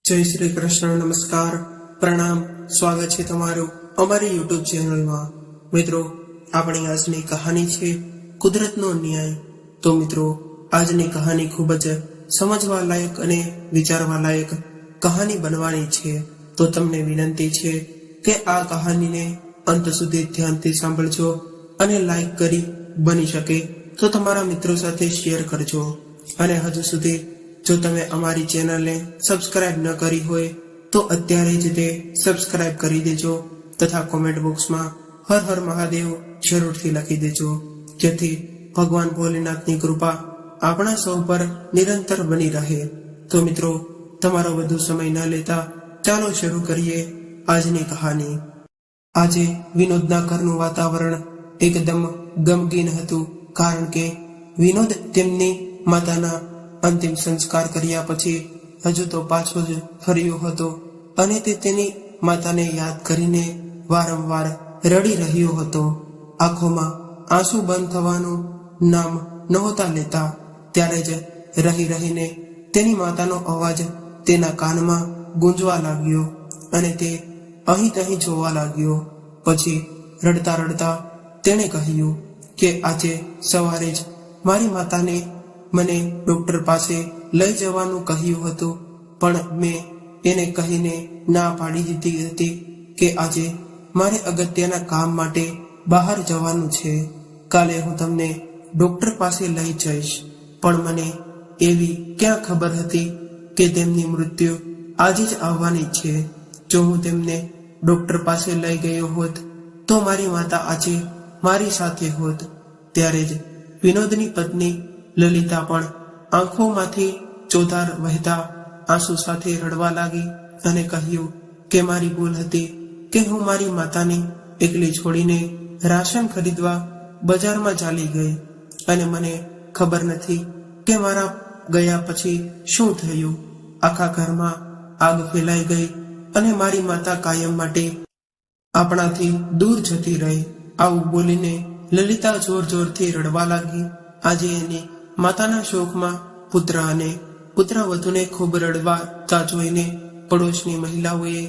જય શ્રી કૃષ્ણ, નમસ્કાર, પ્રણામ, સ્વાગત છે તમારું અમારી યુટ્યુબ ચેનલમાં। મિત્રો, આપણી આજની કહાની છે કુદરતનો ન્યાય। તો મિત્રો, આજની કહાની ખૂબ જ સમજવા લાયક અને વિચારવા લાયક કહાની બનવાની છે। તો તમને વિનંતી છે કે આ કહાનીને અંત સુધી ધ્યાનથી સાંભળજો અને લાઈક કરી બની શકે તો તમારા મિત્રો સાથે શેર કરજો। અને હજુ સુધી જો તમે અમારી ચેનલને સબસ્ક્રાઇબ ન કરી હોય તો અત્યારે જ તે સબસ્ક્રાઇબ કરી દેજો તથા કોમેન્ટ બોક્સમાં હર હર મહાદેવ જરૂરથી લખી દેજો, જેથી ભગવાન ભોલેનાથની કૃપા આપણા સૌ પર નિરંતર બની રહે। તો મિત્રો, તમારો વધુ સમય ન લેતા ચાલો શરૂ કરીએ આજની કહાની। આજે વિનોદના ઘરનું વાતાવરણ એકદમ ગમગીન હતું, કારણ કે વિનોદ તેમની માતાના અંતિમ સંસ્કાર કર્યા પછી હજુ તો પાછો જ ફર્યો હતો અને તે તેની માતાને યાદ કરીને વારંવાર રડી રહ્યો હતો। આંખોમાં આંસુ બંધ થવાનું નામ નહોતા લેતા। ત્યારે જ રહી રહીને તેની માતાનો અવાજ તેના કાનમાં ગુંજવા લાગ્યો અને તે અહીં તહીં જોવા લાગ્યો। પછી રડતા રડતા તેણે કહ્યું કે આજે સવારે જ મારી માતાને મને ડોક્ટર પાસે લઈ જવાનું કહ્યું હતું, પણ મેં એને કહીને ના પાડી દીધી હતી કે આજે મારે અગત્યના કામ માટે બહાર જવાનું છે। કાલે હું તમને ડોક્ટર પાસે લઈ જઈશ, પણ મને એવી ક્યાં ખબર હતી કે તેમની મૃત્યુ આજે જ આવવાની છે। જો હું તેમને ડોક્ટર પાસે લઈ ગયો હોત તો મારી માતા આજે મારી સાથે હોત। ત્યારે જ વિનોદની પત્ની લલિતા પણ આંખોમાંથી ચોધાર વહેતા આંસુ સાથે રડવા લાગી અને કહ્યું કે મારી ભૂલ હતી કે હું મારી માતાને એકલી છોડીને રાશન ખરીદવા બજારમાં ચાલી ગઈ અને મને ખબર નથી કે મારા ગયા પછી શું થયું। આખા ઘરમાં આગ ફેલાઈ ગઈ અને મારી માતા કાયમ માટે આપણાથી દૂર જતી રહી। આવું બોલીને લલિતા જોર જોરથી રડવા લાગી। આજે એની માતાના શોકમાં પુત્ર અને પુત્રવધૂને ખૂબ રડવાતા જોઈને પડોશની મહિલાઓએ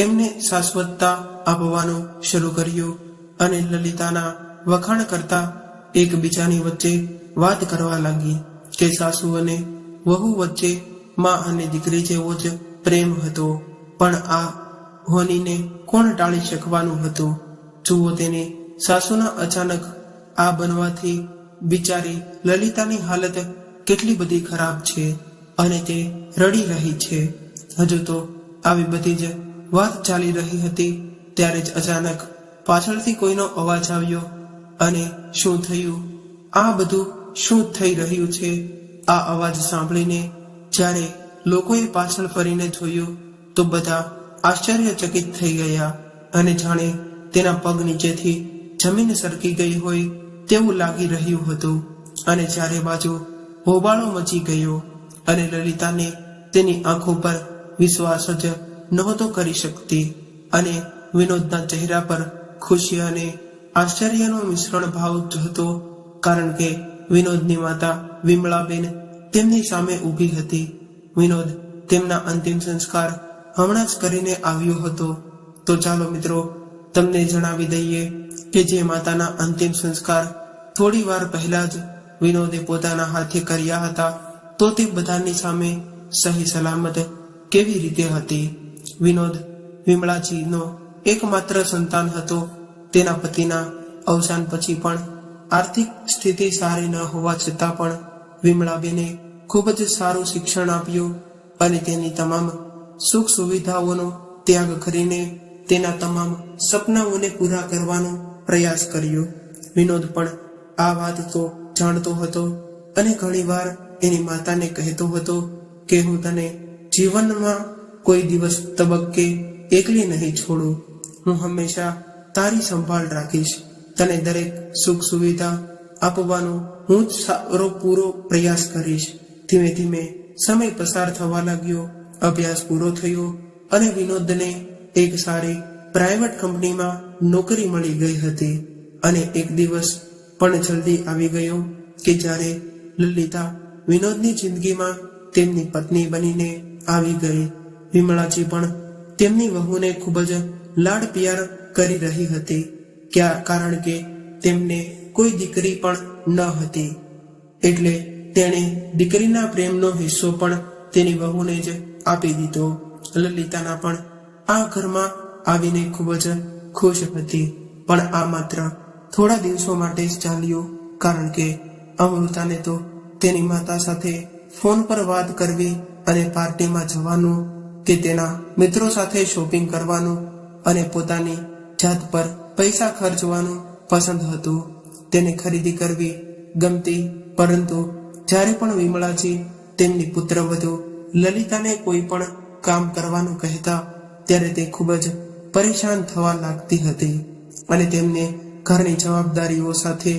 એમને શાશ્વતતા આપવાનું શરૂ કર્યું અને લલિતાના વખાણ કરતા એકબીજાની વચ્ચે વાત કરવા લાગી કે સાસુ અને વહુ વચ્ચે માં અને દીકરી જેવો જ પ્રેમ હતો, પણ આ હોનીને કોણ ટાળી શકવાનું હતું। જુઓ, તેની સાસુના અચાનક આ બનવાથી બિચારી લલિતાની હાલત કેટલી બધી ખરાબ છે અને તે રડી રહી છે। હજુ તો આવી બધી જ વાત ચાલી રહી હતી ત્યારે જ અચાનક પાછળથી કોઈનો અવાજ આવ્યો અને શું થયું, આ બધું શું થઈ રહ્યું છે? આ અવાજ સાંભળીને જ્યારે લોકોએ પાછળ ફરીને જોયું તો બધા આશ્ચર્યચકિત થઈ ગયા અને જાણે તેના પગ નીચેથી જમીન સરકી ગઈ હોય તેવું લાગી રહ્યું હતું અને ચારે બાજુ હોબાળો મચી ગયો અને લલિતાને તેની આંખો પર વિશ્વાસ જ નહોતો કરી શકતી અને વિનોદના ચહેરા પર ખુશી અને આશ્ચર્યનો મિશ્રણ ભાવ હતો, કારણ કે વિનોદની માતા વિમળાબેન તેમની સામે ઊભી હતી। વિનોદ તેમના અંતિમ સંસ્કાર હમણાં જ કરીને આવ્યો હતો। તો ચાલો મિત્રો, તમને જણાવી દઈએ કે જે માતાના અંતિમ સંસ્કાર થોડી વાર પહેલા જ વિનોદે પોતાના હાથે કર્યા હતા, તો તે બધાની સામે સહી સલામત કેવી રીતે હતી। વિનોદ વિમળાજીનો એકમાત્ર સંતાન હતો। તેના પતિના અવસાન પછી પણ આર્થિક સ્થિતિ સારી ન હોવા છતાં પણ વિમળાબેને ખૂબ જ સારું શિક્ષણ આપ્યું અને તેની તમામ સુખ સુવિધાઓનો ત્યાગ કરીને તેના તમામ સપનાઓને પૂરા કરવાનો પ્રયાસ કર્યો। વિનોદ પણ આ વાત તો જાણતો હતો અને ઘણીવાર એની માતાને કહેતો હતો કે હું તને જીવનમાં કોઈ દિવસ તબક્કે એકલી નહીં છોડું, હું હંમેશા તારી સંભાળ રાખીશ, તને દરેક સુખ સુવિધા આપવાનો હું જ સારો પૂરો પ્રયાસ કરીશ। ધીમે ધીમે સમય પસાર થવા લાગ્યો, અભ્યાસ પૂરો થયો અને વિનોદને એક સારી પ્રાઇવેટ કંપનીમાં નોકરી મળી ગઈ હતી અને એક દિવસ પણ જલ્દી આવી ગયો કે જ્યારે લલિતા વિનોદની જિંદગીમાં તેમની પત્ની બનીને આવી ગઈ વિમળાજી પણ તેમની વહુને ખૂબ જ લાડ પ્યાર કરી રહી હતી, કારણ કે તેમને કોઈ દીકરી પણ ન હતી. એટલે તેણે દીકરીના પ્રેમનો હિસ્સો પણ તેની વહુને જ આપી દીધો. લલિતાના પણ આ ઘરમાં આવીને ખૂબ જ ખુશ હતી, પણ આ માત્ર થોડા દિવસો માટે જ ચાલ્યું, કારણ કે અમૃતાને તો તેની માતા સાથે ફોન પર વાત કરવી અને પાર્ટીમાં જવાનું કે તેના મિત્રો સાથે શોપિંગ કરવાનું અને પોતાની જાત પર પૈસા ખર્ચવાનું પસંદ હતું. તેને ખરીદી કરવી ગમતી, પરંતુ જ્યારે પણ વિમળાજી તેમની પુત્રવધુ લલિતાને કોઈ પણ કામ કરવાનું કહેતા ત્યારે તે ખૂબ જ પરેશાન થવા લાગતી હતી અને તેમને ઘરની જવાબદારીઓ સાથે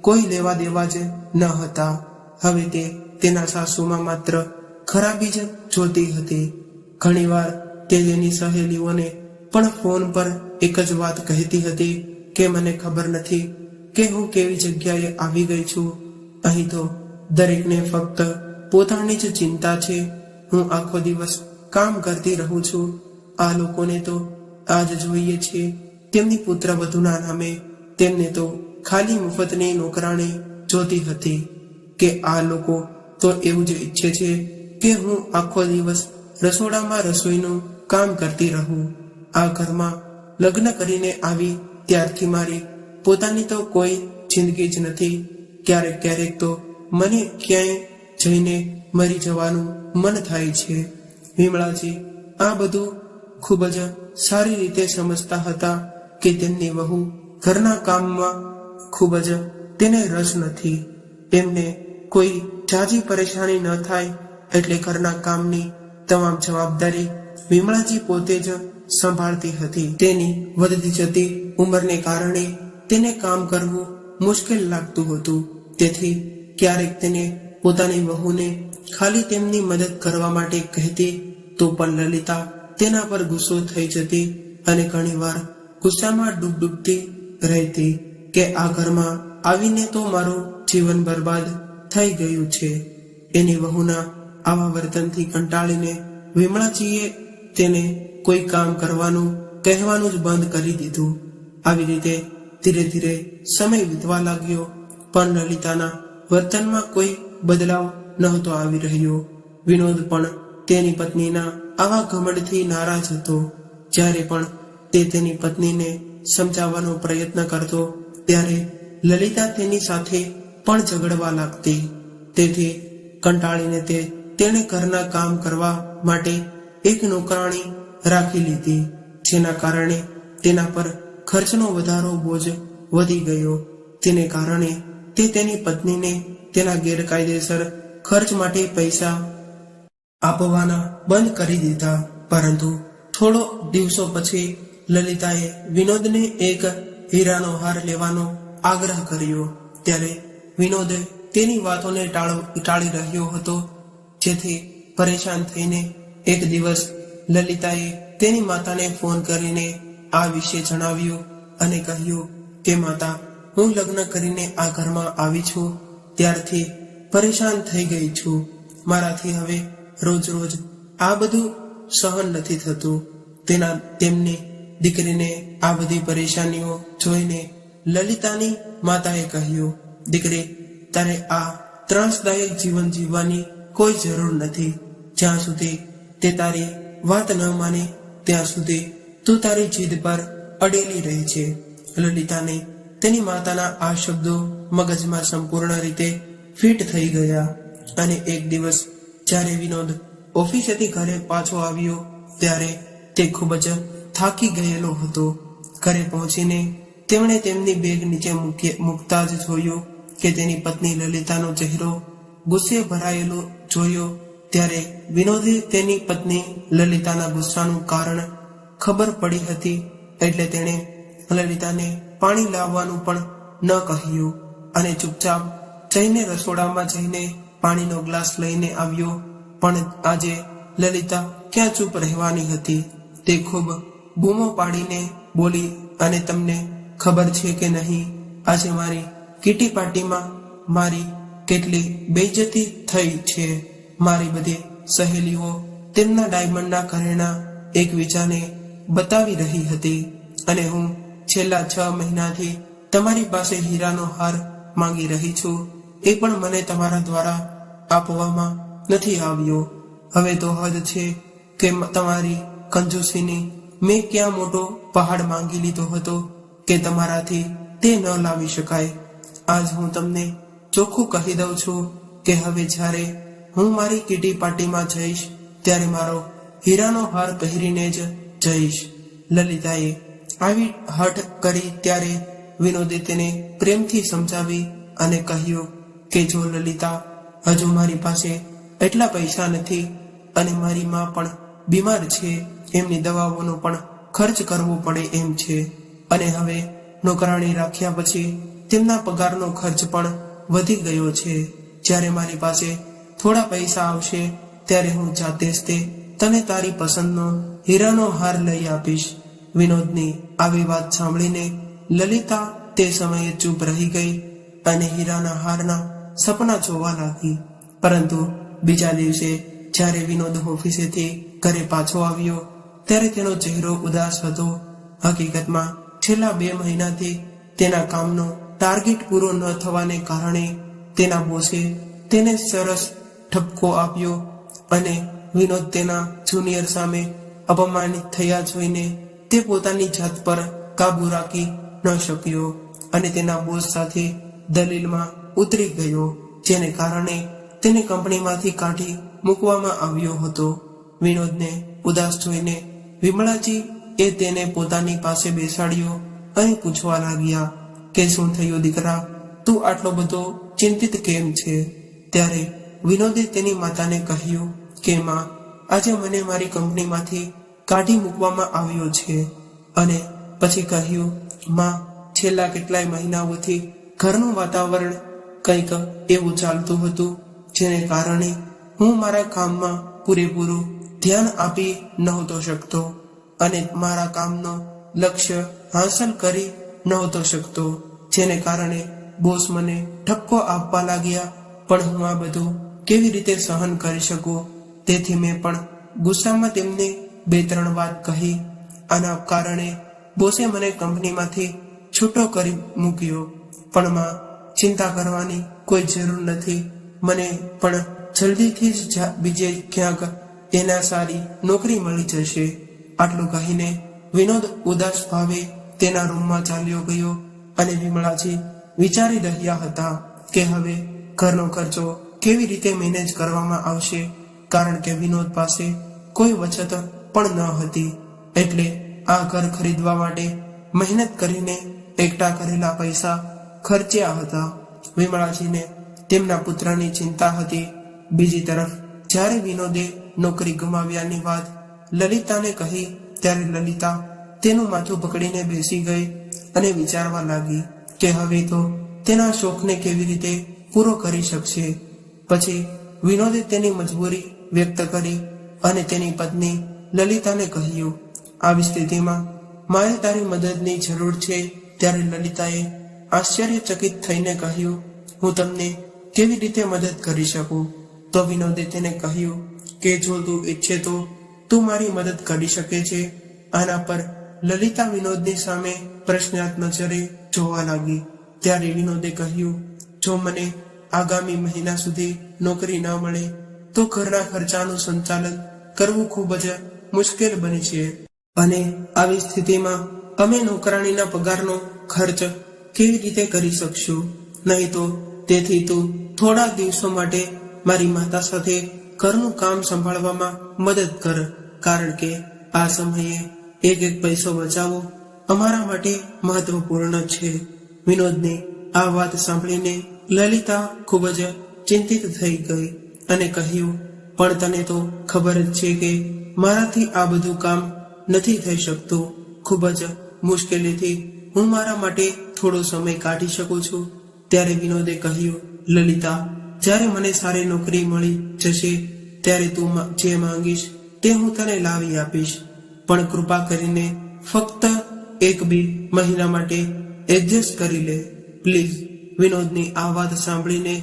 કોઈ લેવા દેવા જ ન હતા. હવે તે તેના સાસુમાં માત્ર ખરાબી જ જોતી હતી. ઘણીવાર તે તેની સહેલીઓને પણ ફોન પર એક જ વાત કહેતી હતી કે મને ખબર નથી કે હું કેવી જગ્યાએ આવી ગઈ છું. અહીં તો દરેકને ફક્ત પોતાની જ ચિંતા છે. હું આખો દિવસ કામ કરતી રહું છું. આ લોકોને તો આજ જોઈએ છે તેમની પુત્રવધુના નામે. તેમને તો ખાલી મુફતની નોકરાણી જોતી હતી કે આ લોકો તો એવું જ ઈચ્છે છે કે હું આખો દિવસ રસોડામાં રસોઈનું કામ કરતી રહું. આ ઘરમાં લગ્ન કરીને આવી ત્યારથી મારી પોતાની તો કોઈ જિંદગી જ નથી. ક્યારેક ક્યારેક તો મને ક્યાંય જઈને મરી જવાનું મન થાય છે. વિમળાજી આ બધું ખૂબ જ સારી રીતે સમજતા હતા કે તેમની વહુ ઘરના કામમાં ખૂબ જ તેને રસ નથી. એમને કોઈ જાજી પરેશાની ન થાય એટલે ઘરના કામની તમામ જવાબદારી વિમળાજી પોતે જ સંભાળતી હતી. તેની વધતી જતી ઉંમરને કારણે તેને કામ કરવું મુશ્કેલ લાગતું હતું. તેથી ક્યારેક તેને પોતાની વહુને ખાલી તેમની મદદ કરવા માટે કહેતી તો પણ લલિતા તેના પર ગુસ્સો થઈ જતી અને ઘણીવાર ગુસ્સામાં ડૂબતી રહેતી કે આ ઘરમાં આવીને તો મારું જીવન બરબાદ થઈ ગયું છે. એની વહુના આવા વર્તનથી કંટાળીને વિમળાજીએ તેને કોઈ કામ કરવાનું કહેવાનું જ બંધ કરી દીધું. આવી રીતે ધીરે ધીરે સમય વીતવા લાગ્યો, પણ લલિતાના વર્તનમાં કોઈ બદલાવ નહોતો આવી રહ્યો. વિનોદ પણ તેની પત્નીના આવા ઘમંડથી નારાજ હતો. જ્યારે પણ તે તેની પત્નીને સમજાવવાનો પ્રયત્ન કરતો ત્યારે લલિતા તેની સાથે પણ ઝઘડવા લાગતી. તેથી કંટાળીને તેણે ઘરના કામ કરવા માટે એક નોકરાણી રાખી લીધી, જેના કારણે તેના પર ખર્ચનો વધારો બોજ વધી ગયો. તેને કારણે તે તેની પત્નીને તેના ગેરકાયદેસર ખર્ચ માટે પૈસા આપવાના બંધ કરી દીધા. પરંતુ થોડો દિવસો પછી લલિતાએ વિનોદને એક હીરાનો હાર લેવાનો આગ્રહ કર્યો. ત્યારે વિનોદ તેની વાતોને ટાળી રહ્યો હતો. જેથી પરેશાન થઈને એક દિવસ લલિતાએ તેની માતાને ફોન કરીને આ વિશે જણાવ્યું અને કહ્યું કે માતા, હું લગ્ન કરીને આ ઘરમાં આવી છું ત્યારથી પરેશાન થઈ ગઈ છું. મારાથી હવે રોજ રોજ આ બધું સહન નથી થતું. તેમની દીકરીને આ બધી પરેશાનીઓ જોઈને લલિતાની માતાએ કહ્યું, દીકરી, તારે આ ત્રાસદાયક જીવન જીવવાની કોઈ જરૂર નથી. જ્યાં સુધી તે તારી વાત ન માને ત્યાં સુધી તું તારી જીદ પર અડેલી રહે છે. લલિતાને તેની માતાના આ શબ્દો મગજમાં સંપૂર્ણ રીતે ફિટ થઈ ગયા અને એક દિવસ જ્યારે વિનોદ ઓફિસેથી ઘરે પાછો આવ્યો ત્યારે તે ખૂબ જ થાકી ગયેલો હતો. ઘરે પહોંચીને તેમણે તેમની બેગ નીચે મૂકતા જ જોયું કે તેની પત્ની લલિતાનો ચહેરો ગુસ્સે ભરાયેલો જોયો. ત્યારે વિનોદે તેની પત્ની લલિતાના ગુસ્સાનું કારણ ખબર પડી હતી, એટલે તેણે લલિતાને પાણી લાવવાનું પણ ન કહ્યું અને ચૂપચાપ જઈને રસોડામાં જઈને પાણીનો ગ્લાસ લઈને આવ્યો. પણ આજે લલિતા ક્યાં ચૂપ રહેવાની હતી. તે ખૂબ બૂમો પાડીને બોલી, અને તમને ખબર છે કે નહીં, આજે મારી કીટી પાર્ટીમાં મારી કેટલી બેઇજ્જતી થઈ છે. મારી બધી સહેલીઓ તેમના ડાયમંડના ઘરેણા એકબીજાને બતાવી રહી હતી અને હું છેલ્લા 6 મહિનાથી તમારી પાસે હીરાનો હાર માંગી રહી છું, એ પણ મને તમારા દ્વારા આપવામાં નથી આવ્યો. હવે તો હદ છે કે તમારી કંજૂસીની. મેં ક્યાં મોટો પહાડ માંગી લીધો હતો કે તમારાથી તે ન લાવી શકાય. આજ હું તમને ચોખ્ખું કહી દઉં છું કે હવે જ્યારે હું મારી કીટી પાર્ટીમાં જઈશ ત્યારે મારો હીરાનો હાર પહેરીને જ જઈશ. લલિતાએ આવી હઠ કરી ત્યારે વિનોદે તેને પ્રેમથી સમજાવી અને કહ્યું કે જો લલિતા, હજુ મારી પાસે એટલા પૈસા નથી અને મારી માં પણ બીમાર છે, એમની દવાઓનો પણ ખર્ચ કરવો પડે એમ છે અને હવે નોકરાણી રાખ્યા પછી તેમના પગારનો ખર્ચ પણ વધી ગયો છે. જ્યારે મારી પાસે થોડા પૈસા આવશે ત્યારે હું જાતે જ તે તને તારી પસંદનો હીરાનો હાર લઈ આપીશ. વિનોદની આવી વાત સાંભળીને લલિતા તે સમયે ચૂપ રહી ગઈ અને હીરાના હારના સપના જોવા લાગી. પરંતુ બીજા દિવસે જ્યારે વિનોદ ઓફિસેથી ઘરે પાછો આવ્યો ત્યારે તેનો ચહેરો ઉદાસ હતો. હકીકતમાં છેલ્લા 2 મહિનાથી તેના કામનો ટાર્ગેટ પૂરો ન થવાને કારણે તેના બોસે તેને સરસ ઠપકો આપ્યો અને વિનોદ તેના જુનિયર સામે અપમાનિત થયા જોઈને તે પોતાની જાત પર કાબુ રાખી ન શક્યો અને તેના બોસ સાથે દલીલમાં ઉતરી ગયો, જેને કારણે તેને કંપનીમાંથી કાઢી મૂકવામાં આવ્યો હતો. વિનોદને ઉદાસ જોઈને વિમળાજી એ તેને પોતાની પાસે બેસાડ્યો અને પૂછવા લાગ્યા કે શું થયું દીકરા, તું આટલો બધો ચિંતિત કેમ છે? ત્યારે વિનોદે તેની માતાને કહ્યું કે માં, આજે મને મારી કંપનીમાંથી કાઢી મૂકવામાં આવ્યો છે. અને પછી કહ્યું, માં, છેલ્લા કેટલાય મહિનાઓથી ઘરનું વાતાવરણ કંઈક એવું ચાલતું હતું જેને કારણે હું મારા કામમાં પૂરેપૂરું ધ્યાન આપી નહોતો શકતો અને મારા કામનો લક્ષ્ય હાંસલ કરી નહોતો શકતો, જેને કારણે બોસ મને ઠપકો આપવા લાગ્યા. પણ હું આ બધું કેવી રીતે સહન કરી શકું? તેથી મેં પણ ગુસ્સામાં તેમને 2-3 વાત કહી. આના કારણે બોસે મને કંપનીમાંથી છૂટો કરી મૂક્યો. પણ માં, ચિંતા કરવાની કોઈ જરૂર નથી. મને પણ જલ્દીથી જ બીજે ક્યાંક એના સારી નોકરી મળી જશે. આટલું કહીને વિનોદ ઉદાસ ભાવે તેના રૂમમાં ચાલ્યો ગયો અને વિમળાજી વિચારી રહ્યા હતા કે હવે ઘરનો ખર્ચો કેવી રીતે મેનેજ કરવામાં આવશે, કારણ કે વિનોદ પાસે કોઈ બચત પણ ન હતી. એટલે આ ઘર ખરીદવા માટે મહેનત કરીને એકઠા કરેલા પૈસા ખર્ચ્યા હતા. વિમળાજીને તેમના પુત્રની ચિંતા હતી. બીજી તરફ જ્યારે વિનોદે નોકરી ગુમાવ્યાની વાત લલિતાને કહી ત્યારે લલિતા તેનું માથું પકડીને બેસી ગઈ અને વિચારવા લાગી કે હવે તો તેના શોખને કેવી રીતે પૂરો કરી શકશે. પછી વિનોદે તેની મજબૂરી વ્યક્ત કરી અને તેની પત્ની લલિતાને કહ્યું, આવી સ્થિતિમાં મારે તારી મદદની જરૂર છે. ત્યારે લલિતાએ આશ્ચર્યચકિત થઈને કહ્યું, હું તમને કેવી રીતે મદદ કરી શકું? તો વિનોદે તેને કહ્યું કે જો તું ઈચ્છે તો તું મારી મદદ કરી શકે છે. આના પર લલિતા વિનોદની સામે પ્રશ્નાર્થ નજરે જોવા લાગી. ત્યારે વિનોદે કહ્યું, જો મને આગામી મહિના સુધી નોકરી ન મળે તો ઘરના ખર્ચાનું સંચાલન કરવું ખૂબ જ મુશ્કેલ બને છે અને આવી સ્થિતિમાં અમે નોકરાણીના પગારનો ખર્ચ કેવી રીતે કરી શકશું? નહીં તો તેથી તું થોડા દિવસો માટે મારી માતા સાથે ઘરનું કામ સંભાળવામાં મદદ કર, કારણ કે આ સમયે એક પૈસો બચાવવો અમારા માટે મહત્વપૂર્ણ છે. વિનોદની આ વાત સાંભળીને લલિતા ખૂબ જ ચિંતિત થઈ ગઈ અને કહ્યું, પણ તને તો ખબર જ છે કે મારાથી આ બધું કામ નથી થઈ શકતું. ખૂબ જ મુશ્કેલીથી હું મારા માટે થોડો સમય કાઢી શકું છું. ત્યારે વિનોદે કહ્યું, લલિતા, જ્યારે મને સારી નોકરી મળી જશે ત્યારે તું જે માંગીશ તે હું તને લાવી આપીશ. પણ કૃપા કરીને ફક્ત 1-2 મહિના માટે એડજસ્ટ કરી લે પ્લીઝ. વિનોદની આ વાત સાંભળીને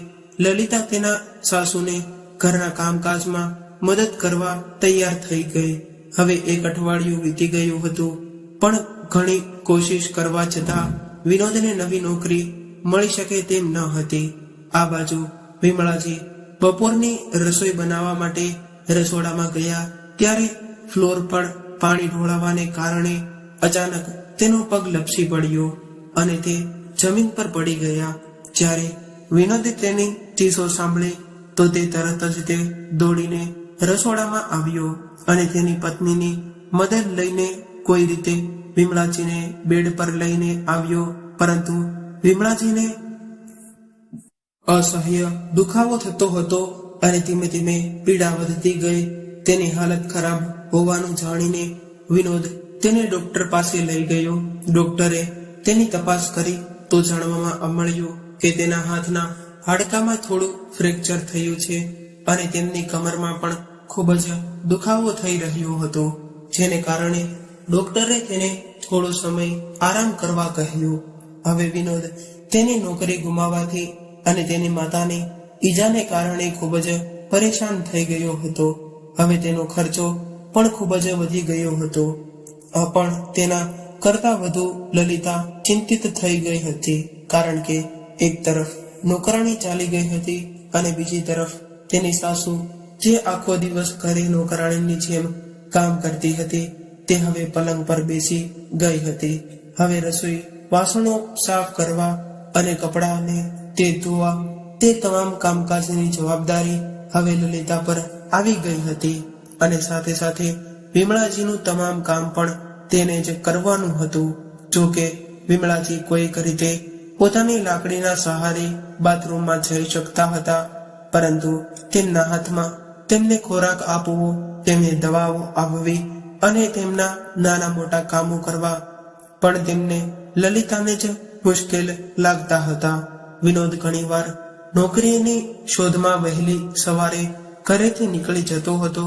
લલિતા તેના સાસુને ઘરના કામકાજમાં મદદ કરવા તૈયાર થઈ ગઈ. હવે 1 અઠવાડિયું વીતી ગયું હતું, પણ ઘણી કોશિશ કરવા છતાં વિનોદને નવી નોકરી મળી શકે તેમ ન હતી. આ બાજુ વિમળાજી બપોરની રસોઈ બનાવવા માટે રસોડામાં ગયા ત્યારે ફ્લોર પર પાણી ઢોળાવાને કારણે અચાનક તેનો પગ લપસી પડ્યો અને તે જમીન પર પડી ગયા. જ્યારે વિનોદે તેની ચીસો સાંભળી તો તે તરત જ તે દોડીને રસોડામાં આવ્યો અને તેની પત્નીની મદદ લઈને કોઈ રીતે વિમળાજીને બેડ પર લઈને આવ્યો, પરંતુ વિમળાજીને અસહ્ય દુખાવો થતો હતો અને ધીમે ધીમે પીડા વધતી ગઈ. તેની હાલત ખરાબ હોવાનું જાણીને વિનોદ તેને ડોક્ટર પાસે લઈ ગયો. ડોક્ટરે તેની તપાસ કરી તો જાણવામાં મળ્યું કે તેના હાથના હાડકામાં થોડું ફ્રેક્ચર થયું છે અને તેમની કમરમાં પણ ખૂબ જ દુખાવો થઈ રહ્યો હતો, જેને કારણે ડોક્ટરે તેને થોડો સમય આરામ કરવા કહ્યું. હવે વિનોદ તેની નોકરી ગુમાવવાથી અને તેની માતાની ઈજાને કારણે ખૂબ જ પરેશાન થઈ ગયો હતો. હવે તેનો ખર્ચો પણ ખૂબ જ વધી ગયો હતો. પણ તેના કરતા વધુ લલિતા ચિંતિત થઈ ગઈ હતી, કારણ કે એક તરફ નોકરાણી ચાલી ગઈ હતી અને બીજી તરફ તેની સાસુ જે આખો દિવસ ઘરે નોકરાણીની જેમ કામ કરતી હતી તે હવે પલંગ પર બેસી ગઈ હતી. હવે રસોઈ, વાસણો સાફ કરવા અને કપડાને તે ધોવા, તે તમામ કામકાજની જવાબદારી હવે લલિતા પર આવી ગઈ હતી અને સાથે સાથે વિમળાજીનું તમામ કામ પણ તેને જ કરવાનું હતું. જો કે વિમળાજી કોઈક રીતે પોતાની લાકડીના સહારે બાથરૂમમાં જઈ શકતા હતા, પરંતુ તેમના હાથમાં તેમને ખોરાક આપવો, તેમને દવાઓ આપવી અને તેમના નાના મોટા કામો કરવા પણ તેમને લલિતાને જ મુશ્કેલ લાગતા હતા. વિનોદ ઘણીવાર નોકરીની શોધમાં વહેલી સવારે ઘરેથી નીકળી જતો હતો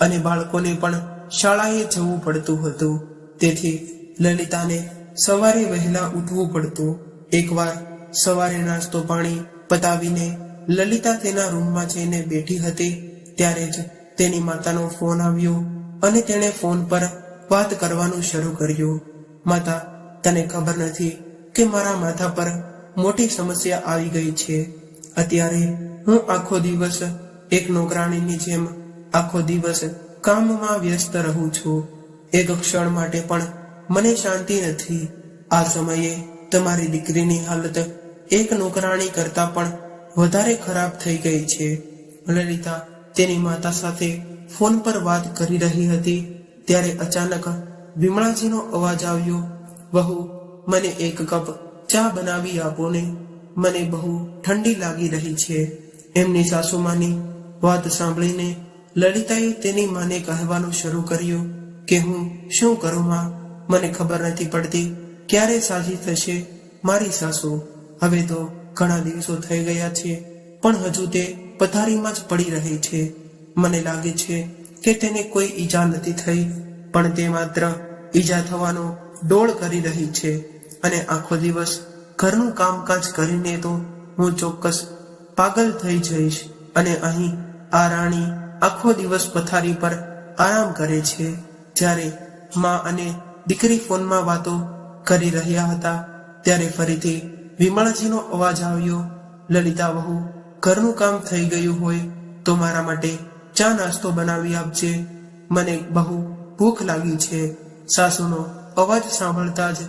અને બાળકોને પણ શાળાએ જવું પડતું હતું. તેથી લલિતાને સવારે વહેલા ઉઠવું પડતું. એકવાર સવારે નાસ્તો પાણી પતાવીને લલિતા તેના રૂમમાં જઈને બેઠી હતી ત્યારે જ તેની માતાનો ફોન આવ્યો અને તેણે ફોન પર વાત કરવાનું શરૂ કર્યું. માતા, તને ખબર નથી કે મારા માથા પર મોટી સમસ્યા આવી ગઈ છે. અત્યારે હું આખો દિવસ એક નોકરાણીની જેમ આખો દિવસ કામમાં વ્યસ્ત રહું છું. એક ક્ષણ માટે પણ મને શાંતિ નથી. આ સમયે તમારી દીકરીની હાલત એક નોકરાણી કરતા પણ વધારે ખરાબ થઈ ગઈ છે. લલિતા તેની માતા સાથે ફોન પર વાત કરી રહી હતી ત્યારે અચાનક વિમળાજીનો અવાજ આવ્યો. વહુ, મને 1 કપ ચા બનાવી આપો ને, મને બહુ ઠંડી લાગી રહી છે. એમની સાસુમાની વાત સાંભળીને લલિતાએ તેની માને કહેવાનું શરૂ કર્યું કે હું શું કરું માં, મને ખબર નથી પડતી ક્યારે સાજી થશે મારી સાસુ. હવે તો ઘણા દિવસો થઈ ગયા છે પણ હજુ તે પથારીમાં જ પડી રહી છે. મને લાગે છે કે તેને કોઈ ઈજા નથી થઈ, પણ તે માત્ર ઈજા થવાનો ડોળ કરી રહી છે અને આખો દિવસ ઘરનું કામકાજ કરીને તો હું ચોક્કસ પાગલ થઈ જઈશ. અને અહીં આ રાણી આખો દિવસ પથારી પર આરામ કરે છે. જ્યારે માં અને દીકરી ફોનમાં વાતો કરી રહ્યા હતા ત્યારે ફરીથી વિમળાજીનો અવાજ આવ્યો. લલિતા વહુ, ઘરનું કામ થઈ ગયું હોય તો મારા માટે ચા નાસ્તો બનાવી આપજે, મને બહુ ભૂખ લાગી છે. સાસુનો અવાજ સાંભળતા જ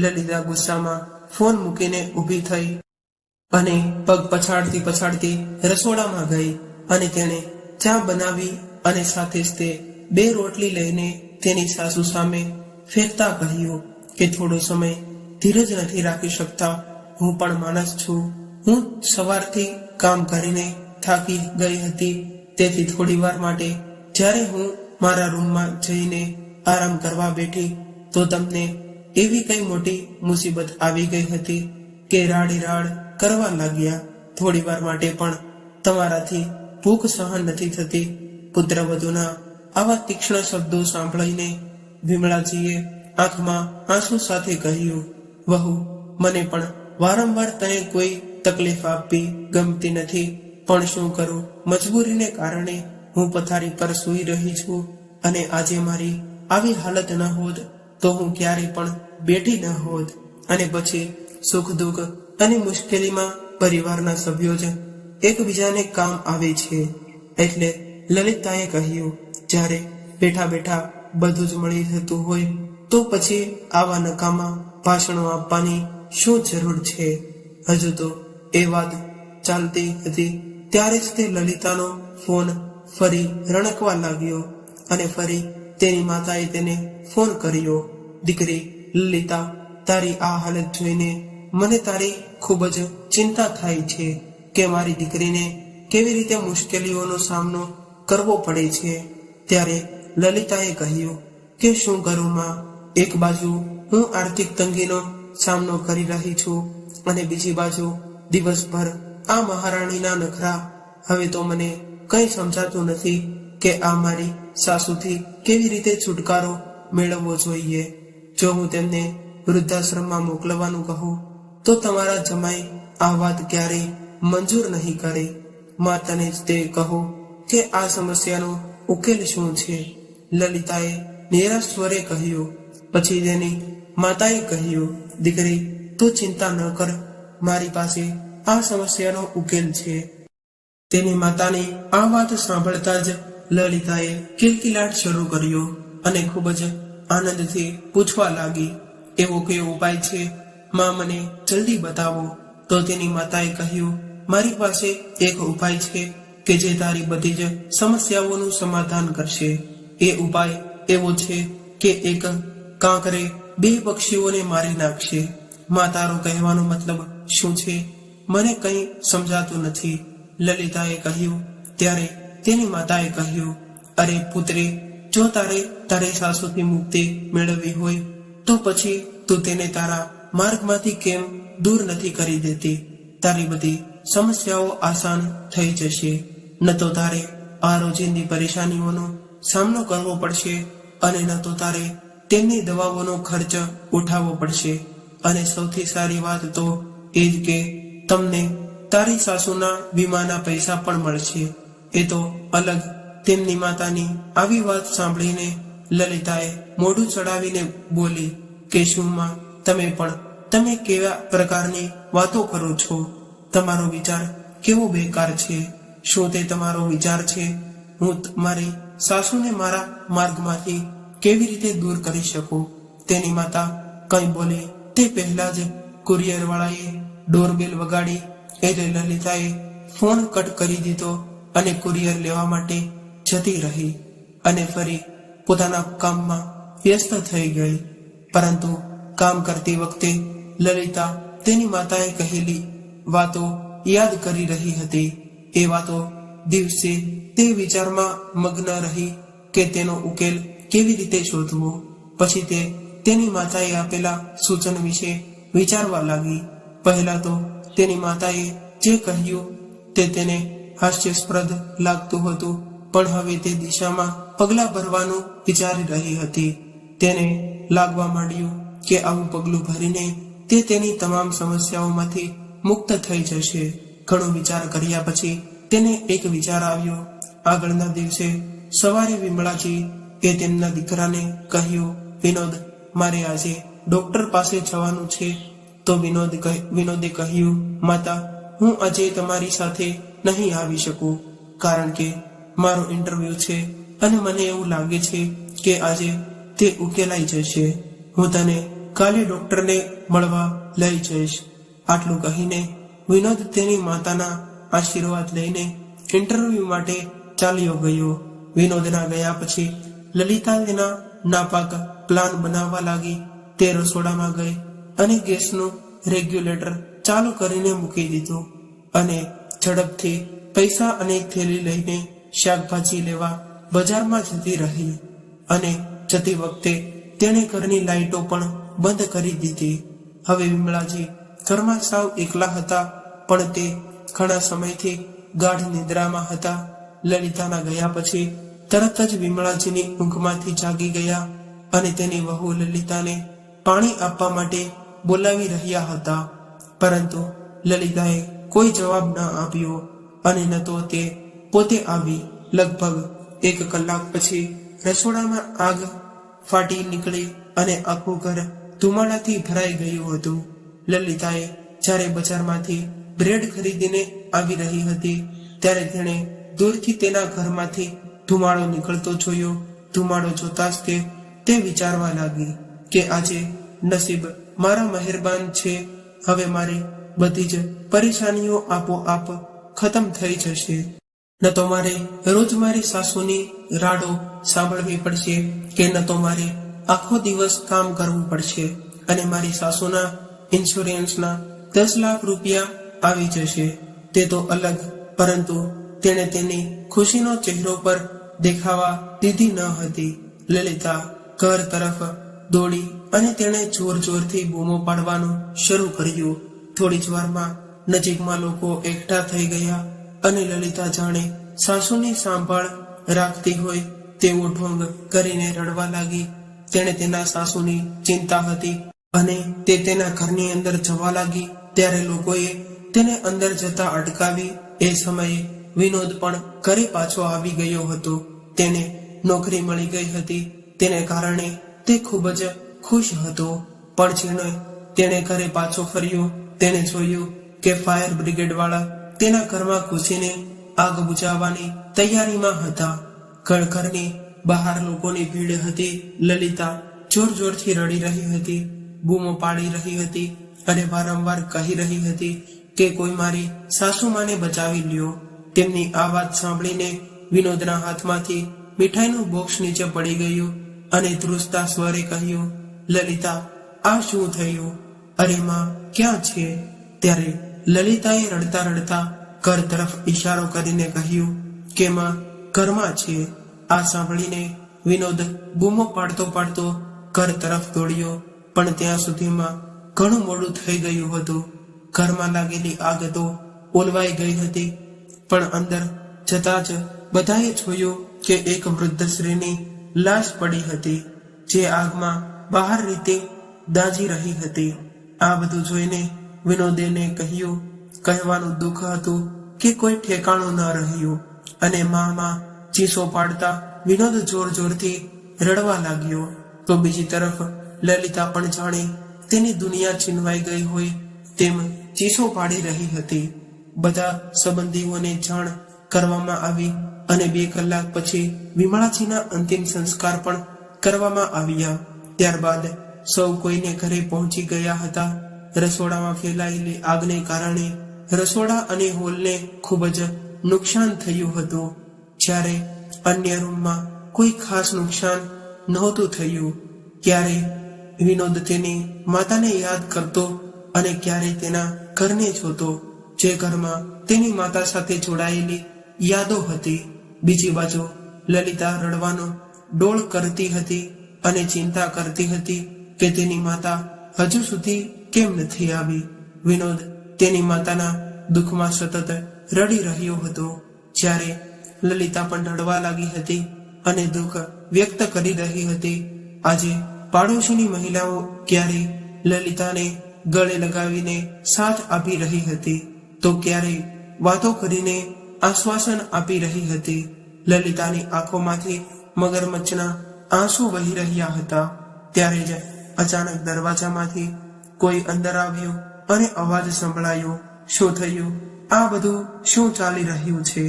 લલિતા ગુસ્સામાં ફોન મૂકીને ઊભી થઈ અને પગ પછાડતી પછાડતી રસોડામાં ગઈ અને તેણે ચા બનાવી અને સાથે જ તે 2 રોટલી લઈને તેની સાસુ સામે ફેંકતા કહ્યું કે થોડો સમય ધીરજ નથી રાખી શકતા? હું પણ માણસ છું. હું સવારથી કામ કરીને થાકી ગઈ હતી, તેથી થોડી વાર માટે જ્યારે હું મારા રૂમમાં જઈને આરામ કરવા બેઠી તો તમને એવી કઈ મોટી મુસીબત આવી ગઈ હતી કે રાડી રાડ કરવા લાગ્યા. થોડી વાર માટે પણ તમારાથી ભૂખ સહન નથી થતી. પુત્રવધૂના આવા તીક્ષ્ણ શબ્દો સાંભળીને વિમળાજીએ આંખમાં આંસુ સાથે કહ્યું, વહુ, મને પણ વારંવાર તને કોઈ તકલીફ આપવી ગમતી નથી, પણ શું કરું, મજબૂરીને કારણે હું પથારી પર સૂઈ રહી છું અને આજે મારી આવી હાલત ન હોત તો હું ક્યારેય પણ બેઠી ન હોત. અને પછી સુખ દુઃખ અને મુશ્કેલીમાં પરિવારના સભ્યો જ એકબીજાને કામ આવે છે. એટલે લલિતાએ કહ્યું, જ્યારે બેઠા બેઠા બધું જ મળી જતું હોય તો પછી આવા નકામા ભાષણો આપવાની શું જરૂર છે? હજુ તો એ વાત ચાલતી હતી ત્યારે જ તે લલિતાનો ફોન ફરી રણકવા લાગ્યો અને ફરી તેની માતાએ તેને ફોન કર્યો. દીકરી લલિતા, તારી આ હાલત જોઈને મને તારી ખૂબ જ ચિંતા થાય છે કે મારી દીકરીને કેવી રીતે મુશ્કેલીઓનો સામનો કરવો પડે છે. ત્યારે લલિતાએ કહ્યું કે શું કરું માં? એક બાજુ હું આર્થિક તંગીનો સામનો કરી રહી છું અને બીજી બાજુ દિવસભર આ મહારાણીના નખરા. હવે તો મને કંઈ સમજાતું નથી કે આ મારી સાસુથી કેવી રીતે છુટકારો મેળવવો જોઈએ. જો હું તેમને વૃદ્ધાશ્રમમાં મોકલવાનું કહું તો તમારા જમાઈ આ વાત ક્યારેય મંજૂર નહીં કરે. માતાને જ તે કહો કે આ સમસ્યાનો ઉકેલ શું છે? લલિતાએ નિરાશ સ્વરે કહ્યું. પછી તેની માતાએ કહ્યું, દીકરી તું ચિંતા ન કર, મારી પાસે આ સમસ્યાનો ઉકેલ છે. તેની માતાની આ વાત સાંભળતા જ લલિતાએ કિલકિલાટ શરૂ કર્યો અને ખૂબ જ આનંદથી પૂછવા લાગી, એવો કયો ઉપાય છે માં? મને જલ્દી બતાવો. તો તેની માતાએ કહ્યું, મારી પાસે એક ઉપાય છે કે જે તારી બધી જ સમસ્યાઓનું સમાધાન કરશે. એ ઉપાય એવો છે કે એક કાંકરે 2 પક્ષીઓને મારી નાખશે. માં, તારો કહેવાનો મતલબ શું છે? મને કંઈ સમજાતું નથી, લલિતાએ કહ્યું. ત્યારે તેની માતાએ કહ્યું, અરે પુત્રી, જો તારે તારી સાસુથી મુક્તિ મેળવવી હોય તો પછી તું તેને તારા માર્ગમાંથી કેમ દૂર નથી કરી દેતી? તારી બધી સમસ્યાઓ આસાન થઈ જશે. ન તો તારે આ રોજિંદી પરેશાનીઓનો સામનો કરવો પડશે અને ન તો તારે તેમની દવાઓનો ખર્ચ ઉઠાવવો પડશે. અને સૌથી સારી વાત તો એ જ કે તમને તારી સાસુના વીમાના પૈસા પણ મળશે. એ તો અલગ. તેમની માતાની આવી વાત સાંભળીને લલિતાએ મોઢું ચડાવીને બોલી કે શું માં, તમે કેવા પ્રકારની વાતો કરો છો? તમારો વિચાર કેવો બેકાર છે. શું તે તમારો વિચાર છે હું મારી સાસુને મારા માર્ગમાંથી કેવી રીતે દૂર કરી શકું? તેની માતા કંઈ બોલે તે પહેલા જ કુરિયર વાળાએ ડોરબેલ વગાડી એટલે લલિતાએ ફોન કટ કરી દીધો અને કુરિયર લેવા માટે જતી રહી અને ફરી પોતાના કામમાં વ્યસ્ત થઈ ગઈ. પરંતુ કામ કરતી વખતે લલિતા તેની માતાએ કહેલી વાતો યાદ કરી રહી હતી. એ વાતો દિવસે તે વિચારમાં મગ્ન રહી કે તેનો ઉકેલ કેવી રીતે શોધવો. પછી તે તેની માતાએ આપેલા સૂચન વિશે વિચારવા લાગી. પહેલા તો તેની માતાએ જે કહ્યું તે તેને હાસ્યાસ્પદ લાગતું હતું, પણ હવે તે દિશામાં પગલાં ભરવાનું વિચારી રહી હતી. તેને લાગવા માંડ્યું કે આવું પગલું ભરીને તે તેની તમામ સમસ્યાઓમાંથી મુક્ત થઈ જશે. ઘણો વિચાર કર્યા પછી તેને એક વિચાર આવ્યો. આગળના દિવસે સવારે વિમળાજી એ તેમના દીકરાને કહ્યું, વિનોદ, મારે આજે ડોક્ટર પાસે જવાનું છે. તો વિનોદે કહ્યું, માતા, હું આજે તમારી સાથે નહીં આવી શકું, કારણ કે મારો ઇન્ટરવ્યુ છે અને મને એવું લાગે છે કે આજે તે ઉકેલાઈ જશે. હું તને કાલે ડોક્ટરને મળવા લઈ જઈશ. આટલું કહીને વિનોદ તેની માતાના આશીર્વાદ લઈને ઇન્ટરવ્યુ માટે ચાલ્યો ગયો. વિનોદના ગયા પછી લલિતા તેના નાપાક પ્લાન બનાવવા લાગી. તે રસોડામાં ગઈ અને ગેસનું રેગ્યુલેટર ચાલુ કરીને મૂકી દીધું અને ઝડપથી પૈસા અને થેલી લઈને શાકભાજી લેવા બજારમાં જતી રહી. અને જતી વખતે તેણે ઘરની લાઈટો પણ બંધ કરી દીધી. હવે વિમળાજી ઘરમાં સાવ એકલા હતા, પણ તે ઘણા સમયથી ગાઢ નિદ્રામાં હતા. લલિતાના ગયા પછી તરત જ વિમળાજીની ઊંઘમાંથી જાગી ગયા અને તેની વહુ લલિતાને પાણી આપવા માટે બોલાવી રહ્યા હતા. પરંતુ લલિતાએ કોઈ જવાબ ન આપ્યો અને ન તો તે પોતે આવી. લગભગ 1 કલાક પછી રસોડામાં આગ ફાટી નીકળી અને આખું ઘર ધુમાડાથી ભરાઈ ગયું હતું. લલિતાએ જ્યારે બજારમાંથી બ્રેડ ખરીદીને આવી રહી હતી ત્યારે તેણે દૂરથી તેના ઘરમાંથી ધુમાડો નીકળતો જોયો. ધુમાડો જોતા જ તે વિચારવા લાગી કે આજે નસીબ મારા મહેરબાન છે, હવે મારી બધી જ પરેશાનીઓ આપોઆપ ખતમ થઈ જશે. ન તો મારે રોજ મારી સાસુની રાડો સાંભળવી પડશે કે ન તો મારે આખો દિવસ કામ કરવું પડશે અને મારી સાસુના ઇન્સ્યોરન્સના 10 લાખ રૂપિયા આવી જશે. તે તો અલગ, પરંતુ તેણે તેની ખુશીનો ચહેરો પર દેખાવા દીધી ન હતી. લલિતા ઘર તરફ દોડી અને તેણે જોર જોરથી બૂમો પાડવાનું શરૂ કર્યું. થોડી જ વારમાં નજીકમાં લોકો એકઠા થઈ ગયા અને લલિતા જાણે સાસુની સંભાળ રાખતી હોય તેવો ઢોંગ કરીને રડવા લાગી. તેણે તેના સાસુની ચિંતા હતી અને તે તેના ઘરની અંદર જવા લાગી ત્યારે લોકોએ તેને અંદર જતા અટકાવી. એ સમયે વિનોદ પણ ઘરે પાછો આવી ગયો હતો. તેને નોકરી મળી ગઈ હતી, તેને કારણે તે ખૂબ જ ખુશ હતો. પણ તેણે ઘરે પાછો ફર્યો, તેણે જોયું કે ફાયર બ્રિગેડ વાળા તેના ઘરમાં ઘૂસીને આગ બુઝાવવાની તૈયારીમાં હતા. ઘરની બહાર લોકોની ભીડ હતી. લલિતા જોર જોરથી રડી રહી હતી, બૂમો પાડી રહી હતી અને વારંવાર કહી રહી હતી કે કોઈ મારી સાસુમાને બચાવી લ્યો. તેમની આ વાત સાંભળીને વિનોદના હાથમાંથી મીઠાઈનું બોક્સ નીચે પડી ગયું અને ધ્રુસતા સ્વરે કહ્યું, લલિતા, આ શું થયું? અરે માં ક્યાં છે? ત્યારે લલિતાએ રડતા રડતા ઘર તરફ ઈશારો કરીને કહ્યું કે માં ઘરમાં છે. આ સાંભળીને વિનોદ બૂમો પાડતો પાડતો ઘર તરફ દોડ્યો, પણ ત્યાં સુધીમાં ઘણું મોડું થઈ ગયું હતું. ઘરમાં લાગેલી આગ તો ઓલવાઈ ગઈ હતી, પણ અંદર જતા જ બધાએ જોયું કે એક વૃદ્ધ સ્ત્રીની લાશ પડી હતી, જે આગમાં બહાર રીતે દાઝી રહી હતી. આ બધું જોઈને વિનોદેને કહેવાનું દુઃખ હતું કે કોઈ ઠેકાણું ન રહ્યું અને માં ચીસો પાડતા વિનોદ જોર જોરથી રડવા લાગ્યો. તો બીજી તરફ લલિતા પણ જાણે તેની દુનિયા છીનવાઈ ગઈ હોય તેમ ચીસો પાડી રહી હતી. બધા સંબંધીઓને જાણ કરવામાં આવી અને 2 કલાક પછી વિમળાજીના અંતિમ સંસ્કાર પણ કરવામાં આવ્યા. ત્યારબાદ સૌ કોઈને ઘરે પહોંચી ગયા હતા. રસોડામાં ફેલાયેલી આગને કારણે રસોડા અને હોલને ખૂબ જ નુકસાન થયું હતું, જ્યારે અન્ય રૂમમાં કોઈ ખાસ નુકસાન નહોતું થયું. ક્યારે વિનોદ તેની માતાને યાદ કરતો અને ક્યારે તેના ઘરને જોતો, જે ઘરમાં તેની માતા સાથે જોડાયેલી યાદો હતી. બીજી બાજુ લલિતા રડવાનો ડોળ કરતી હતી અને ચિંતા કરતી હતી કે તેની માતા હજુ સુધી કેમ નથી આવી. વિનોદ તેની માતાના દુઃખમાં સતત રડી રહ્યો હતો, જ્યારે લલિતા પણ રડવા લાગી હતી અને દુઃખ વ્યક્ત કરી રહી હતી. આજે પાડોશીની મહિલાઓ ક્યારે લલિતાને ગળે લગાવીને સાથ આપી રહી હતી, તો ક્યારે વાતો કરીને આશ્વાસન આપી રહી હતી. લલિતાની આંખોમાંથી મગરમચ્છના આંસુ વહી રહ્યા હતા. ત્યારે જ અચાનક દરવાજામાંથી કોઈ અંદર આવ્યું અને અવાજ સંભળાયો, શું થયું? આ બધું શું ચાલી રહ્યું છે?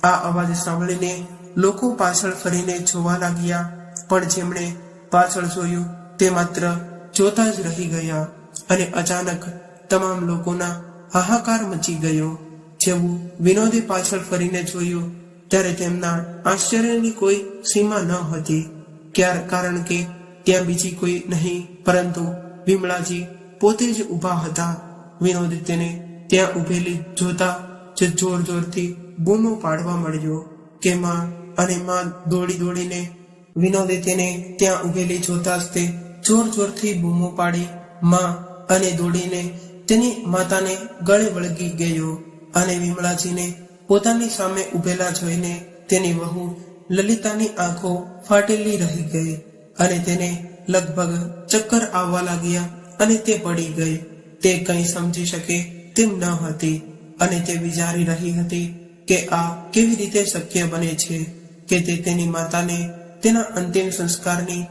આ અવાજ સાંભળીને લોકો પાછળ ફરીને જોવા લાગ્યા, પણ જેમણે પાછળ જોયું તે માત્ર જોતા જ રહી ગયા અને અચાનક તમામ લોકોના હાહાકાર મચી ગયો. જેવું વિનોદે પાછળ ફરીને જોયું ત્યારે તેમના આશ્ચર્યની કોઈ સીમા ન હતી, કારણ કે ત્યાં બીજી કોઈ નહીં પરંતુ વિમળાજી પોતે જ ઊભા હતા. વિનોદ તેને ત્યાં ઊભેલી જોતા જ જોર જોરથી બૂમો પાડવા મળ્યો કે માં, અને માં દોડી દોડીને વિનોદે તેને ત્યાં ઊભેલી જોતા જ તે જોર જોરથી બૂમો પાડી માં, અને દોડીને તેની માતાને ગળે વળગી ગયો અને વિમળાજીને પોતાની સામે ઊભેલા જોઈને તેની વહુ લલિતાની આંખો ફાટેલી રહી ગઈ અને તેને લગભગ ચક્કર આવવા લાગ્યા અને તે પડી ગઈ. તે કંઈ સમજી શકે તેમ ન હતી અને તે વિચારી રહી હતી કે આ કેવી રીતે શક્ય બને છે કે તે તેની માતાને તેના અંતિમ સંસ્કારની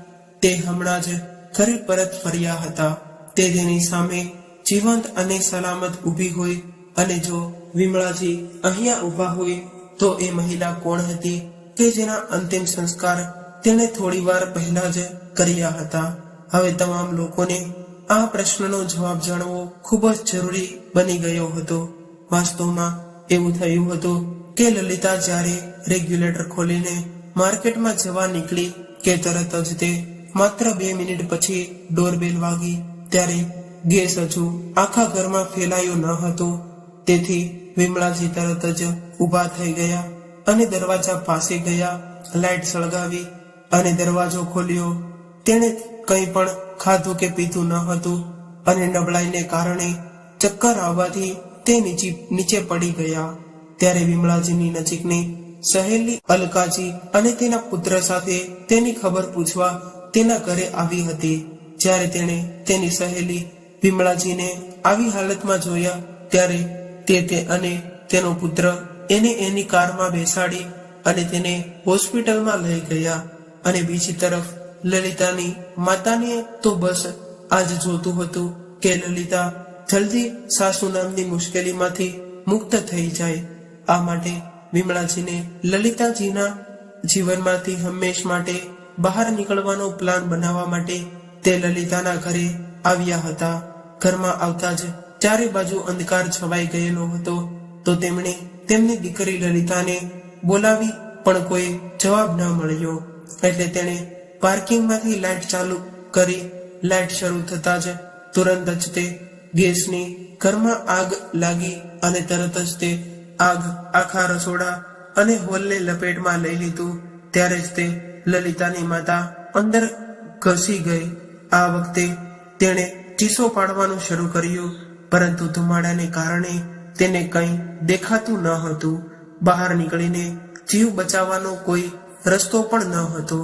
તે હમણાં જ ઘરે પરત ફર્યા હતા. તે તેની સામે જીવંત અને સલામત ઊભી હોય અને જો વિમળાજી અહીંયા ઊભા હોય તો એ મહિલા કોણ હતી કે જેના અંતિમ સંસ્કાર તેણે થોડી વાર પહેલા જ કર્યા હતા. હવે તમામ લોકોને આ પ્રશ્નનો જવાબ જાણવો ખૂબ જ જરૂરી બની ગયો હતો. વાસ્તવમાં એવું થયું હતું કે લલિતા જ્યારે રેગ્યુલેટર ખોલીને માર્કેટમાં જવા નીકળી કે તરત જ તે માત્ર 2 મિનિટ પછી ડોરબેલ વાગી ત્યારે ગેસ હજુ આખા ઘરમાં ફેલાયો ન હતો. તેથી વિમળાજી તરત જ ઊભા થઈ ગયા અને દરવાજા પાસે ગયા, લાઈટ સળગાવી અને દરવાજો ખોલ્યો. તેણે કંઈ પણ ખાધું કે પીધું ન હતું અને નબળાઈને કારણે ચક્કર આવવાથી તે નીચે પડી ગયા. ત્યારે વિમળાજીની નજીકની સહેલી અલકાજી અને તેના પુત્ર સાથે તેની ખબર પૂછવા તેના ઘરે આવી હતી. જ્યારે તેણે તેની સહેલી વિમળાજીને આવી હાલતમાં જોયા ત્યારે તે અને તેનો પુત્ર એને એની કારમાં બેસાડી અને તેને હોસ્પિટલમાં લઈ ગયા. અને બીજી તરફ લલિતાની માતાને તો બસ આજ જોતું હતું કે લલિતા જલ્દી સાસુ નામની મુશ્કેલીમાંથી મુક્ત થઈ જાય. આ માટે વિમળાજીને લલિતાજીના જીવનમાંથી હંમેશ માટે બહાર નીકળવાનો પ્લાન બનાવવા માટે તે લલિતાના ઘરે આવ્યા હતા. ઘરમાં આવતા જ ચારે બાજુ અંધકાર છવાઈ ગયેલો હતો. તો તેમણે તેમની દીકરી લલિતાને બોલાવી પણ કોઈ જવાબ ન મળ્યો. એટલે તેણે પાર્કિંગમાંથી લાઈટ ચાલુ કરી. લાઈટ શરૂ થતા જ તુરંત જ તે ગેસની ઘરમાં આગ લાગી અને તરત જ તે આગ આખા રસોડા અને હોલને લપેટમાં લઈ લીધું. ત્યારે જ તે લલિતાની માતા અંદર ઘસી ગઈ. આ વખતે તેણે ચીસો પાડવાનું શરૂ કર્યું, પરંતુ ધુમાડાને કારણે તેને કંઈ દેખાતું ન હતું. બહાર નીકળીને જીવ બચાવવાનો કોઈ રસ્તો પણ ન હતો.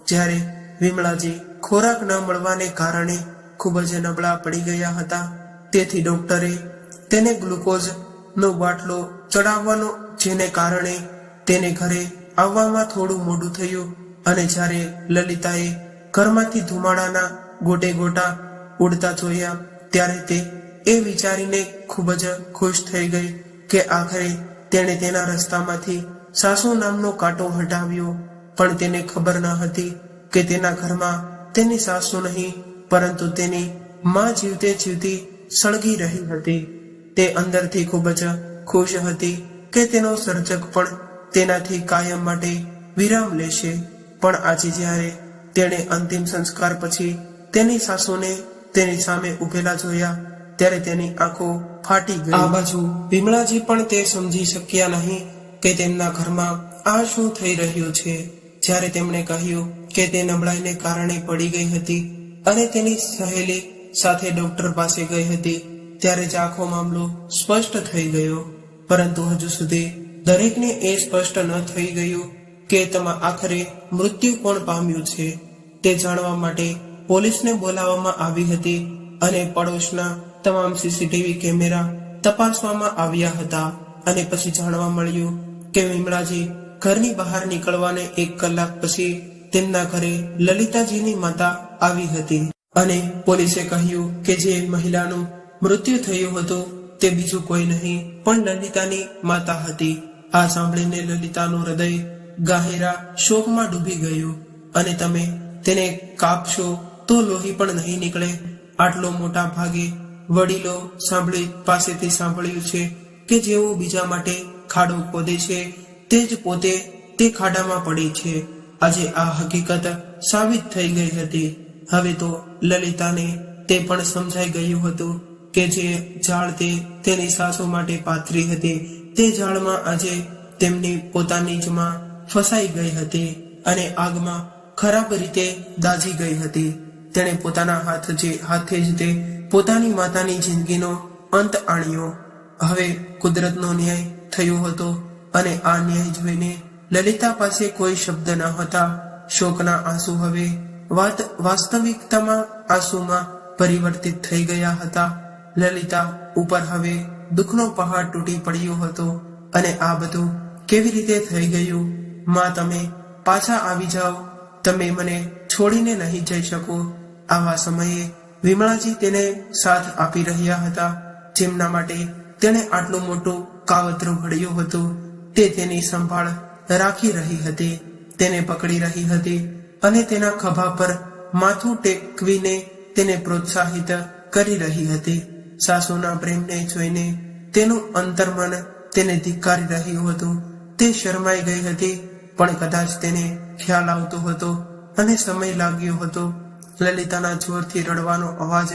જ્યારે વિમળાજી ખોરાક ન મળવાને કારણે ખૂબ જ નબળા પડી ગયા હતા. તેથી ડોક્ટરે તેને ગ્લુકોઝનો બાટલો ચડાવવાનો, જેને કારણે તેને ઘરે આવવામાં થોડું મોડું થયું. અને જ્યારે લલિતાએ ઘરમાંથી ધુમાડાના ગોટે ગોટા ઉડતા જોયા ત્યારે તે એ વિચારીને ખૂબ જ ખુશ થઈ ગઈ કે આખરે તેણે તેના રસ્તામાંથી સાસુ નામનો કાંટો હટાવ્યો. પણ તેને ખબર ન હતી કે તેના ઘરમાં તેની સાસુ નહીં પરંતુ તેની માં જીવતે જીવતી સળગી રહી હતી. તે અંદરથી ખૂબ જ ખુશ હતી કે તેનો સર્જક પણ તેનાથી કાયમ માટે વિરામ લેશે. પણ આજે જ્યારે તેણે અંતિમ સંસ્કાર પછી તેની સાસુને તેની સામે ઉભેલા જોયા ત્યારે તેની આંખો ફાટી ગઈ. આ બાજુ વિમળાજી પણ તે સમજી શક્યા નહીં કે તેમના ઘરમાં આ શું થઈ રહ્યું છે. જ્યારે તેમણે કહ્યું કે તે નબળાઈને કારણે પડી ગઈ હતી અને તેની સહેલી સાથે ડોક્ટર પાસે ગઈ હતી ત્યારે જ આખો મામલો સ્પષ્ટ થઈ ગયો. પરંતુ હજુ સુધી દરેકને એ સ્પષ્ટ ન થઈ ગયું કે આખરે મૃત્યુ કોણ પામ્યું છે. તે જાણવા માટે પોલીસને બોલાવવામાં આવી હતી અને પડોશના તમામ સીસીટીવી કેમેરા તપાસવામાં આવ્યા હતા. અને પછી જાણવા મળ્યું કે વિમળાજી ઘરની બહાર નીકળવાને 1 કલાક પછી તેમના ઘરે લલિતાજીની માતા આવી હતી. અને પોલીસે કહ્યું કે જે મહિલાનું મૃત્યુ થયું હતું તે બીજું કોઈ નહીં પણ લલિતાની માતા હતી. આ સાંભળીને લલિતાનું હૃદય ગહેરા શોકમાં ડૂબી ગયું. અને તમે તેને કાપશો તો લોહી પણ નહીં નીકળે. આટલો મોટા ભાગે વડીલો પાસેથી સાંભળ્યું છે કે જેઓ બીજા માટે ખાડો ખોદે છે તે જ પોતે તે ખાડામાં પડે છે. આજે આ હકીકત સાબિત થઈ ગઈ હતી. હવે તો લલિતાને તે પણ સમજાઈ ગયું હતું કે જે ઝાડ તેની સાસુ માટે પાથરી હતી તે ઝાડમાં આજે તેમની પોતાની જ માં ફસાઈ ગઈ હતી અને આગમાં ખરાબ રીતે દાઝી ગઈ હતી. તેણે પોતાના હાથે જ તે પોતાની માતાની જિંદગીનો અંત આણ્યો. હવે કુદરતનો ન્યાય થયો હતો અને આ ન્યાય જોઈને લલિતા પાસે કોઈ શબ્દ ન હતા. શોકના આંસુ હવે વાસ્તવિકતામાં આંસુમાં પરિવર્તિત થઈ ગયા હતા. લલિતા ઉપર હવે દુઃખનો પહાડ તૂટી પડ્યો હતો અને આ બધું કેવી રીતે થઈ ગયું? માં તમે પાછા આવી જાઓ, તમે મને છોડીને નહીં જઈ શકો. આવા સમયે વિમળાજી તેને સાથ આપી રહ્યા હતા, જેમના માટે તેણે આટલું મોટું કાવતરું ઘડ્યું હતું. તે તેની સંભાળ રાખી રહી હતી, તેને પકડી રહી હતી અને તેના ખભા પર માથું ટેકવીને તેને પ્રોત્સાહિત કરી રહી હતી. સાસુના પ્રેમને જોઈને તેનું અંતર્મન તેને ધિક્કારી રહ્યું હતું. તે શરમાઈ ગઈ હતી, પણ કદાચ તેને ખ્યાલ આવતો હતો અને સમય લાગ્યો હતો. લલિતાના જોરથી રડવાનો અવાજ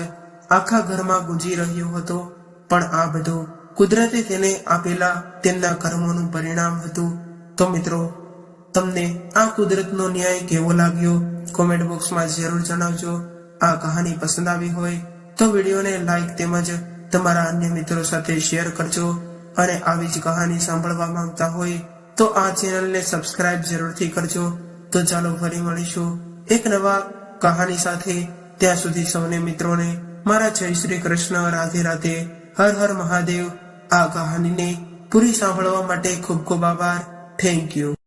આખા ઘરમાં ગુંજી રહ્યો હતો, પણ આ બધું કુદરતે તેને આપેલા તેમના કર્મોનું પરિણામ હતું. તો મિત્રો, તમને આ કુદરતનો ન્યાય કેવો લાગ્યો? કોમેન્ટ બોક્સમાં જરૂર જણાવજો. આ કહાની પસંદ આવી હોય તો વિડીયોને લાઈક તેમજ તમારા અન્ય મિત્રો સાથે શેર કરજો. અને આવી જ કહાની સાંભળવા માંગતા હોય તો આ ચેનલને સબસ્ક્રાઇબ જરૂરથી કરજો. તો ચાલો ફરી મળીશું એક નવા કહાની સાથે. ત્યાં સુધી સૌને મિત્રોને મારા જય શ્રી કૃષ્ણ, રાધે રાધે, હર હર મહાદેવ. આ કહાનીને પૂરી સાંભળવા માટે ખૂબ ખૂબ આભાર. Thank you.